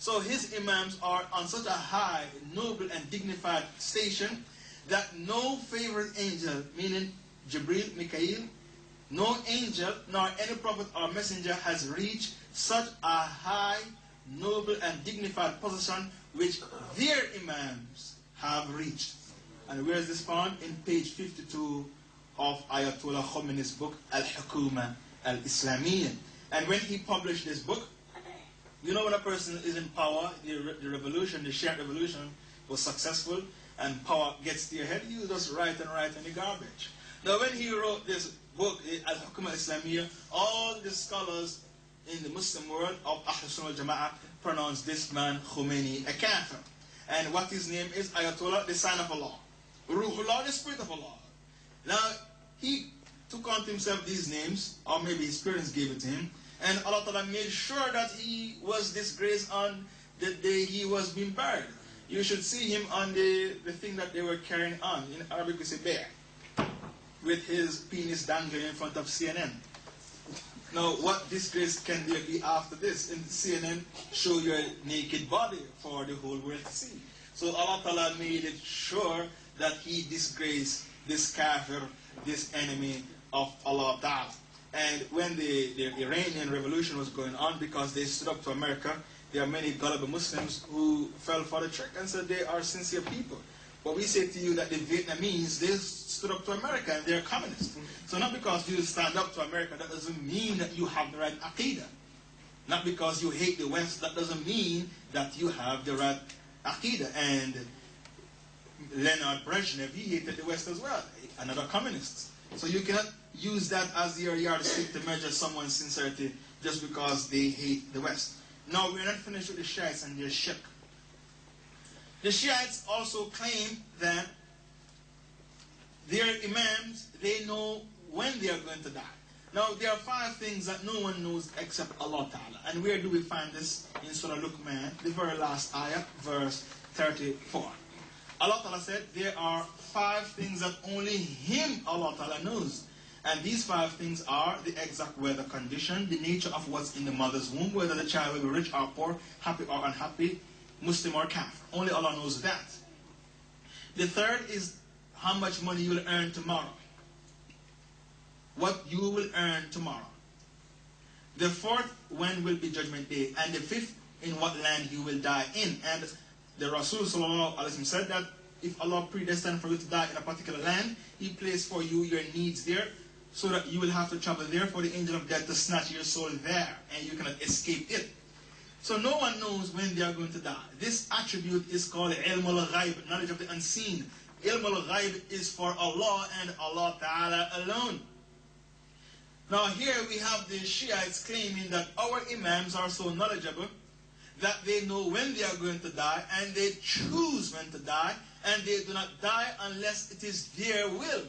So his imams are on such a high, noble and dignified station that no favorite angel, meaning Jibril, Mikael, no angel nor any prophet or messenger has reached such a high, noble and dignified position which their imams have reached. And where is this found? In page 52 of Ayatollah Khomeini's book, Al-Hukuma Al-Islamiyya. And when he published this book, you know when a person is in power, the revolution, the Shiite revolution was successful, and power gets to your head, you just write in the garbage. Now when he wrote this book, Al-Hukuma Al-Islamiyya, all the scholars in the Muslim world of Ahl Sunnah wal Jama'ah pronounce this man Khomeini a kafir. And what his name is, Ayatollah, the sign of Allah. Ruhullah, the spirit of Allah. Now, he took on to himself these names, or maybe his parents gave it to him, and Allah Ta'ala made sure that he was disgraced on the day he was being buried. You should see him on the thing that they were carrying on. In Arabic we say bear, with his penis dangling in front of CNN. Now, what disgrace can there be after this? In CNN, show your naked body for the whole world to see. So Allah Ta'ala made it sure that he disgraced this kafir, this enemy of Allah Ta'ala. And when the Iranian revolution was going on, because they stood up to America, there are many gullible Muslims who fell for the trick and said they are sincere people. But we say to you that the Vietnamese, they stood up to America and they're communists. So not because you stand up to America, that doesn't mean that you have the right aqidah. Not because you hate the West, that doesn't mean that you have the right aqidah. And Leonard Brezhnev, he hated the West as well, another communist. So you cannot use that as your yardstick to measure someone's sincerity just because they hate the West. Now, we're not finished with the Shiites and their shirk. The Shiites also claim that their imams, they know when they are going to die. Now, there are 5 things that no one knows except Allah Ta'ala. And where do we find this? In Surah Luqman, the very last ayah, verse 34. Allah Ta'ala said, there are 5 things that only Him, Allah Ta'ala, knows. And these 5 things are the exact weather condition, the nature of what's in the mother's womb, whether the child will be rich or poor, happy or unhappy, Muslim or kafir. Only Allah knows that. The third is how much money you will earn tomorrow. What you will earn tomorrow. The fourth, when will be Judgment Day. And the fifth, in what land you will die in. And the Rasul Sallallahu Alaihi Wasallam said that if Allah predestined for you to die in a particular land, He placed for you your needs there, so that you will have to travel there for the angel of death to snatch your soul there, and you cannot escape it. So no one knows when they are going to die. This attribute is called ilm al-ghaib, knowledge of the unseen. Ilm al-ghaib is for Allah and Allah Ta'ala alone. Now here we have the Shiites claiming that our imams are so knowledgeable that they know when they are going to die, and they choose when to die, and they do not die unless it is their will.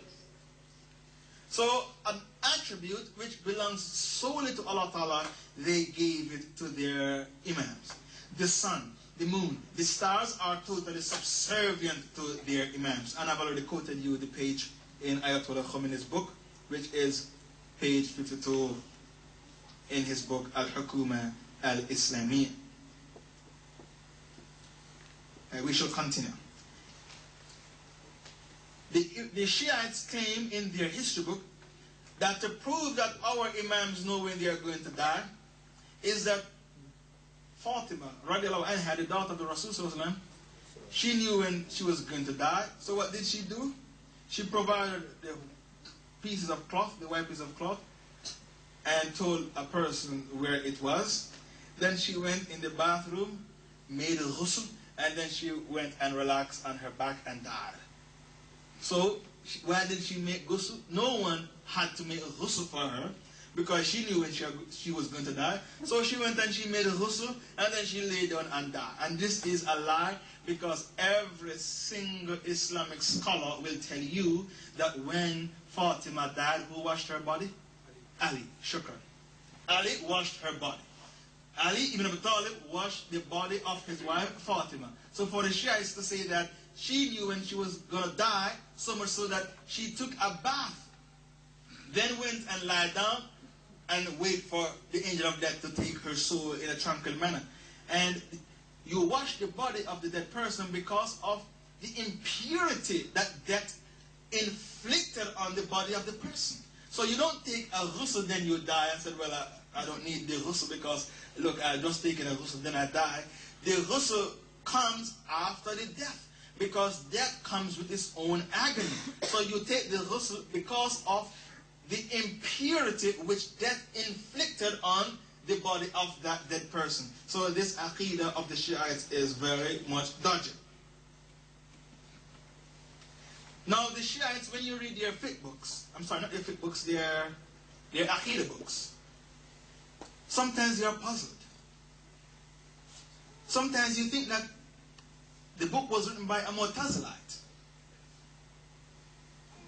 So an attribute which belongs solely to Allah Ta'ala, they gave it to their imams. The sun, the moon, the stars are totally subservient to their imams. And I've already quoted you the page in Ayatollah Khomeini's book, which is page 52 in his book Al-Hukuma Al-Islamiyya. We shall continue. The Shiites claim in their history book that to prove that our imams know when they are going to die is that Fatima, radiallahu anha, the daughter of the Rasul, she knew when she was going to die. So what did she do? She provided the pieces of cloth, the white piece of cloth, and told a person where it was. Then she went in the bathroom, made a ghusl, and then she went and relaxed on her back and died. So, why did she make ghusl? No one had to make a ghusl for her, because she knew when she was going to die. So she went and she made a ghusl, and then she lay down and died. And this is a lie, because every single Islamic scholar will tell you that when Fatima died, who washed her body? Ali. Shukran. Ali washed her body. Ali ibn Abi Talib washed the body of his wife Fatima. So for the Shiites to say that she knew when she was going to die, so much so that she took a bath, then went and lied down and wait for the angel of death to take her soul in a tranquil manner. And you wash the body of the dead person because of the impurity that death inflicted on the body of the person. So you don't take a ghusl, then you die, and said, well, I don't need the ghusl because, look, I just taken a ghusl, then I die. The ghusl comes after the death, because death comes with its own agony. So you take the ghusl because of the impurity which death inflicted on the body of that dead person. So this aqidah of the Shiites is very much dodgy. Now the Shiites, when you read their fiqh books, I'm sorry, not their fiqh books, their aqidah books, sometimes you are puzzled. Sometimes you think that the book was written by a Mu'tazilite,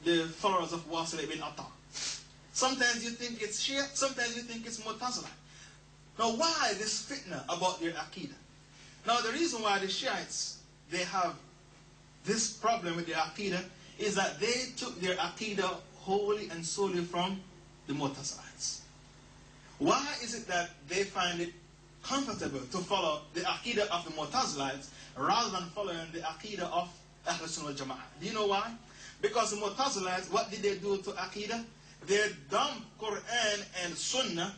the followers of Wasil ibn Atta. Sometimes you think it's Shia, sometimes you think it's Mu'tazilite. Now why this fitna about their aqidah? Now the reason why the Shiites, they have this problem with their aqidah is that they took their aqidah wholly and solely from the Mu'tazilites. Why is it that they find it comfortable to follow the aqidah of the Mu'tazilites rather than following the aqidah of Ahl Sunnah wal Jama'ah? Do you know why? Because the Mu'tazilites, what did they do to aqidah? They dump Quran and Sunnah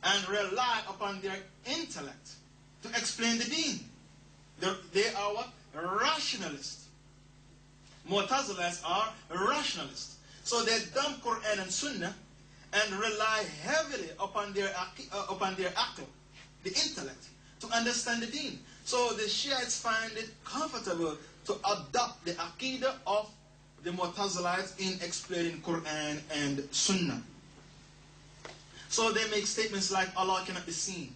and rely upon their intellect to explain the deen. They are what? Rationalists. Mu'tazilites are rationalists. So they dump Quran and Sunnah and rely heavily upon their aql, the intellect, to understand the deen. So the Shiites find it comfortable to adopt the aqidah of the Mu'tazilites in explaining Quran and Sunnah. So they make statements like Allah cannot be seen,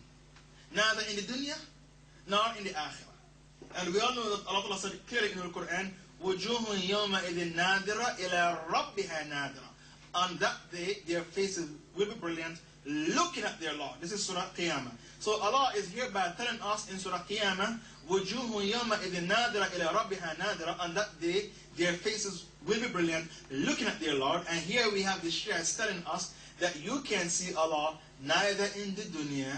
neither in the dunya nor in the akhirah. And we all know that Allah said clearly in the Quran, وَجُوهٌ يَوْمَئِذٍ نَادِرَةٌ إِلَىٰ رَبِّهَا نَادِرَةٌ. On that day, their faces will be brilliant, looking at their Lord. This is Surah Qiyamah. So Allah is hereby telling us in Surah Qiyamah, وَجُوهٌ يَوْمَئِذٍ نَادِرَةٌ إِلَىٰ رَبِّهَا نَادِرَةٌ. On that day, their faces will be brilliant, looking at their Lord. And here we have the Shiites telling us that you can see Allah neither in the dunya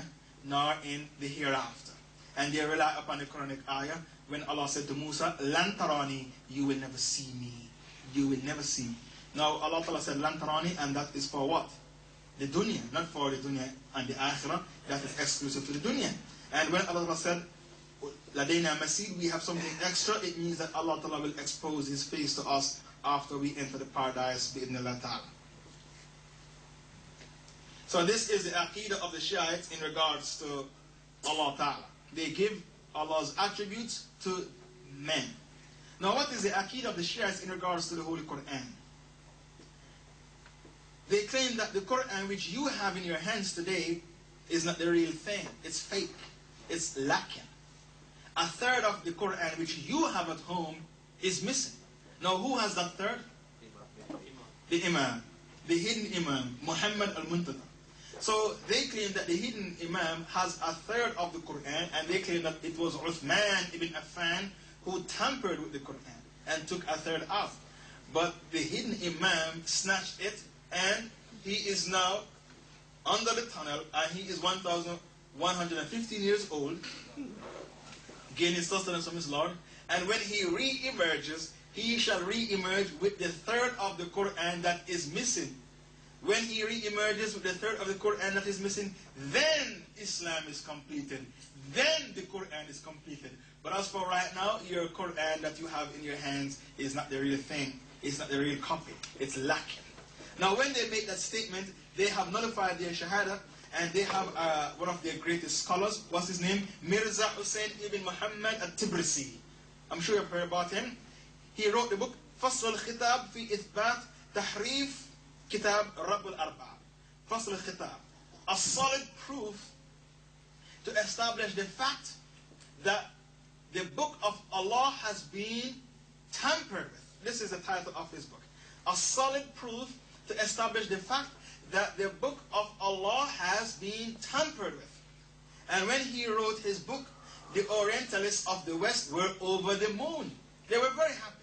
nor in the hereafter. And they rely upon the Quranic ayah when Allah said to Musa, "Lan tarani," you will never see me. You will never see me. Now Allah Ta'ala said "Lan tarani," and that is for what? The dunya, not for the dunya and the akhirah. That is exclusive to the dunya. And when Allah Ta'ala said "Ladayna masid," we have something extra, it means that Allah Ta'ala will expose His face to us after we enter the paradise bi'idhnillah ta'ala. So this is the aqidah of the Shiites in regards to Allah Ta'ala. They give Allah's attributes to men. Now what is the aqidah of the Shiites in regards to the Holy Quran? They claim that the Quran which you have in your hands today is not the real thing. It's fake. It's lacking. A third of the Quran which you have at home is missing. Now who has that third? The Imam. The hidden Imam, Muhammad al-Muntada. So they claim that the hidden Imam has a third of the Quran, and they claim that it was Uthman ibn Affan who tampered with the Quran and took a third out. But the hidden Imam snatched it, and he is now under the tunnel, and he is 1,115 years old, gaining sustenance from his Lord. And when he re-emerges, he shall re-emerge with the third of the Quran that is missing. When he re-emerges with the third of the Quran that is missing, then Islam is completed. Then the Quran is completed. But as for right now, your Quran that you have in your hands is not the real thing. It's not the real copy. It's lacking. Now when they make that statement, they have nullified their Shahada, and they have one of their greatest scholars. What's his name? Mirza Hussein ibn Muhammad al-Tibrisi. I'm sure you've heard about him. He wrote the book, Faisal4 fi Ithbat Tahrif Kitab Rabb al-Arba'a. Faisal4. A solid proof to establish the fact that the book of Allah has been tampered with. This is the title of his book. A solid proof to establish the fact that the book of Allah has been tampered with. And when he wrote his book, the Orientalists of the West were over the moon. They were very happy.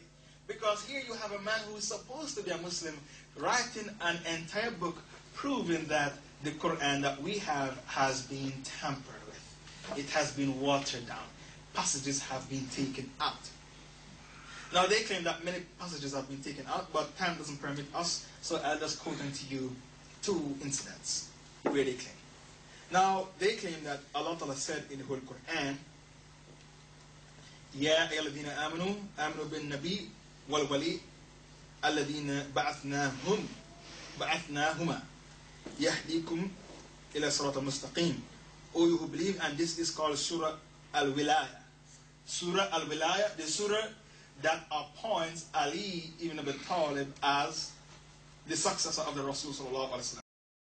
Because here you have a man who is supposed to be a Muslim writing an entire book proving that the Quran that we have has been tampered with. It has been watered down. passages have been taken out. Now they claim that many passages have been taken out, but time doesn't permit us, so I'll just quote to you 2 incidents where they claim. Now they claim that Allah Ta'ala said in the Holy Quran, Ya ayyuhalladhina amanu bin nabi wal wali alladhina ba'athnahuma yahdikum ila sirat al-mustaqim. O you who believe, and this is called Surah Al-Wilaya. Surah Al-Wilaya, the surah that appoints Ali ibn Abi Talib as the successor of the Rasul sallallahu alaihi wasallam.